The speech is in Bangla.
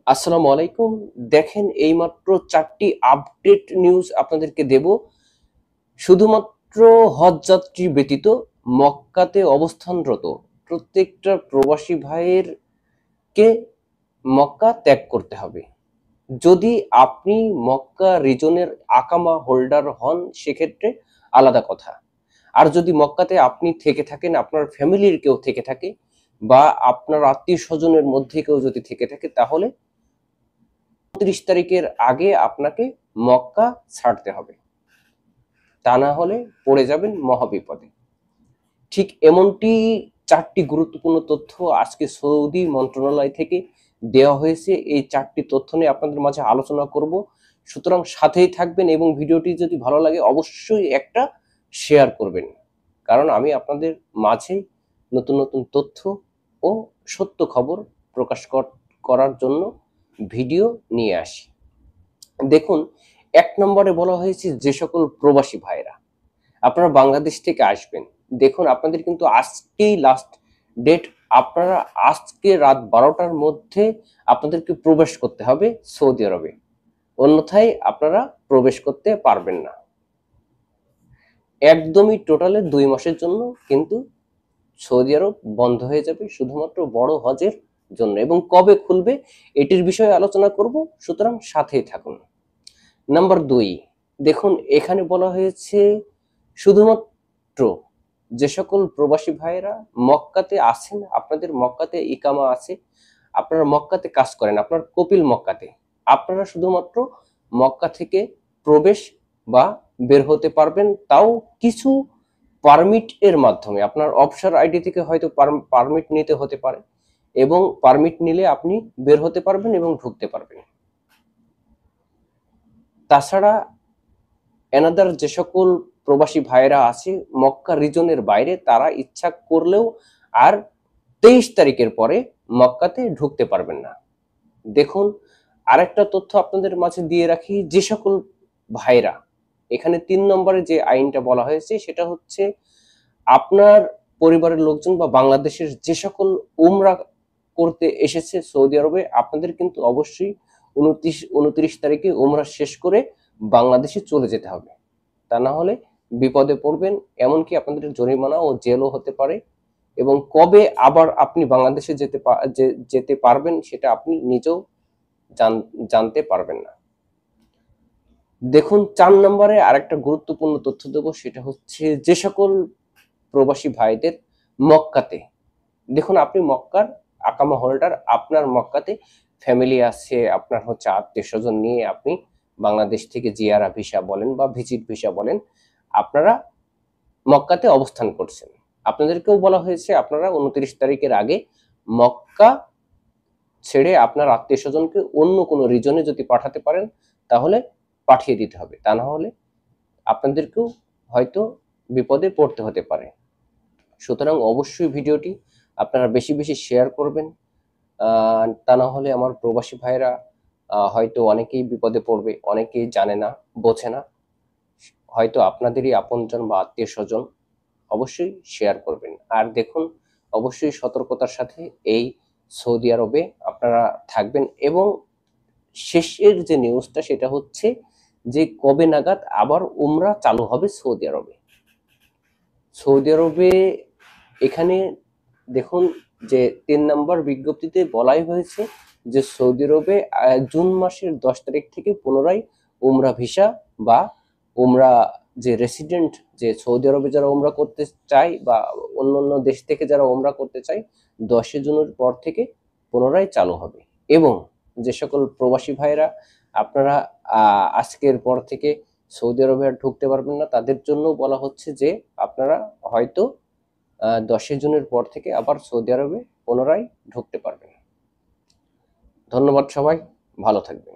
আসসালামু আলাইকুম। দেখেন এইমাত্র ৪টি আপডেট নিউজ আপনাদেরকে দেব। শুধুমাত্র হজ যাত্রী ব্যতীত মক্কাতে অবস্থানরত প্রত্যেকটা প্রবাসী ভাইয়ের কে মক্কা ত্যাগ করতে হবে। যদি আপনি মক্কা রিজনের আকামা হোল্ডার হন সেক্ষেত্রে আলাদা কথা। আর যদি মক্কাতে আপনি থেকে থাকেন, আপনার ফ্যামিলির কেউ থেকে থাকে বা আপনার আত্মীয়-স্বজনের মধ্যে কেউ যদি থেকে থাকে তাহলে ৩০ তারিখের আগে আপনাকে মক্কা ছাড়তে হবে, তা না হলে পড়ে যাবেন মহাবিপদে। ঠিক এমনটি ৪টি গুরুত্বপূর্ণ তথ্য আজকে সৌদি মন্ত্রণালয় থেকে দেওয়া হয়েছে। এই ৪টি তথ্য নিয়ে আপনাদের মাঝে আলোচনা করব, সুতরাং সাথেই থাকবেন এবং ভিডিওটি যদি ভালো লাগে অবশ্যই একটা শেয়ার করবেন, কারণ আমি আপনাদের মাঝে নতুন নতুন তথ্য ও সত্য খবর প্রকাশ করার জন্য ভিডিও নিয়ে আসি। দেখুন, ১ নম্বরে বলা হয়েছে যে সকল প্রবাসী ভাইরা আপনারা বাংলাদেশ থেকে আসবেন, দেখুন আপনাদের কিন্তু আজকেই লাস্ট ডেট। আপনারা আজকে রাত ১২টার মধ্যে আপনাদেরকে প্রবেশ করতে হবে সৌদি আরবে, অন্যথায় আপনারা প্রবেশ করতে পারবেন না। একদমই টোটালে ২ মাসের জন্য কিন্তু সৌদি আরব বন্ধ হয়ে যাবে শুধুমাত্র বড় হজের জন্য। এবং কবে খুলবে এটির বিষয়ে আলোচনা করব, সুতরাং সাথেই থাকুন। নাম্বার ২, দেখুন এখানে বলা হয়েছে শুধুমাত্র যে সকল প্রবাসী ভাইয়েরা মক্কাতে আছেন, আপনাদের মক্কাতে ইকামা আছে, আপনারা মক্কাতে কাজ করেন, আপনার কপিল মক্কাতে, আপনারা শুধুমাত্র মক্কা থেকে প্রবেশ বা বের হতে পারবেন, তাও কিছু পারমিট এর মাধ্যমে। আপনার অফশোর আইডি থেকে হয়তো পারমিট নিতে হতে পারে, এবং পারমিট নিলে আপনি বের হতে পারবেন এবং ঢুকতে পারবেন। তাছাড়া এনাদার যে সকল প্রবাসী ভাইয়েরা আছে মক্কা রিজনের বাইরে, তারা ইচ্ছা করলেও আর ২৩ তারিখের পরে মক্কাতে ঢুকতে পারবেন না। দেখুন, আরেকটা তথ্য আপনাদের মাঝে দিয়ে রাখি, যে সকল ভাইরা এখানে ৩ নম্বরে যে আইনটা বলা হয়েছে সেটা হচ্ছে আপনার পরিবারের লোকজন বা বাংলাদেশের যে সকল উমরা করতে এসেছে সৌদি আরবে, আপনাদের কিন্তু অবশ্যই ২৯ তারিখে উমরা শেষ করে বাংলাদেশে চলে যেতে হবে, তা না হলে বিপদে পড়বেন, এমনকি আপনাদের জরিমানা ও জেলও হতে পারে। এবং কবে আবার আপনি বাংলাদেশে যেতে পারবেন সেটা আপনি নিজেও জানতে পারবেন না। দেখুন, ৪ নম্বরে আরেকটা গুরুত্বপূর্ণ তথ্য দেব, সেটা হচ্ছে যে সকল প্রবাসী ভাইদের মক্কাতে, দেখুন আপনি মক্কার আকামা হোল্ডার, আপনার মক্কাতে ফ্যামিলি আছে, আপনার হচ্ছে আত্মীয় স্বজন নিয়ে আপনি বাংলাদেশ থেকে জিয়ারা ভিসা বলেন বা ভিজিট ভিসা বলেন, আপনারা মক্কাতে অবস্থান করছেন, আপনাদেরকেও বলা হয়েছে আপনারা ২৯ তারিখের আগে মক্কা ছেড়ে আপনার আত্মীয় স্বজনকে অন্য কোনো রিজনে যদি পাঠাতে পারেন তাহলে পাঠিয়ে দিতে হবে, তা না হলে আপনাদেরকেও হয়তো বিপদে পড়তে হতে পারে। সুতরাং অবশ্যই ভিডিওটি আপনারা বেশি বেশি শেয়ার করবেন, তা না হলে আমার প্রবাসী ভাইরা হয়তো অনেকেই বিপদে পড়বে, অনেকেই জানে না, বোঝে না, হয়তো আপনাদেরই আপনজন বা আত্মীয় স্বজন। অবশ্যই শেয়ার করবেন। আর দেখুন, অবশ্যই সতর্কতার সাথে এই সৌদি আরবে আপনারা থাকবেন। এবং শেষের যে নিউজটা সেটা হচ্ছে যে কবে নাগাদ আবার উমরা চালু হবে সৌদি আরবে। সৌদি আরবে এখানে দেখুন যে ৩ নম্বর বিজ্ঞপ্তিতে বলাই হয়েছে যে সৌদি আরবে জুন মাসের ১০ তারিখ থেকে পুনরায় উমরা ভিসা বা উমরা যে রেসিডেন্ট, যে সৌদি আরবে যারা উমরা করতে চায় বা অন্য অন্য দেশ থেকে যারা উমরা করতে চায়, ১০ জুনের পর থেকে পুনরায় চালু হবে। এবং যে সকল প্রবাসী ভাইরা আপনারা আজকের পর থেকে সৌদি আরবে আর ঢুকতে পারবেন না, তাদের জন্য বলা হচ্ছে যে আপনারা হয়তো ১০ জুনের পর থেকে আবার সৌদি আরবে পুনরায় ঢুকতে পারবেন। ধন্যবাদ সবাই, ভালো থাকবেন।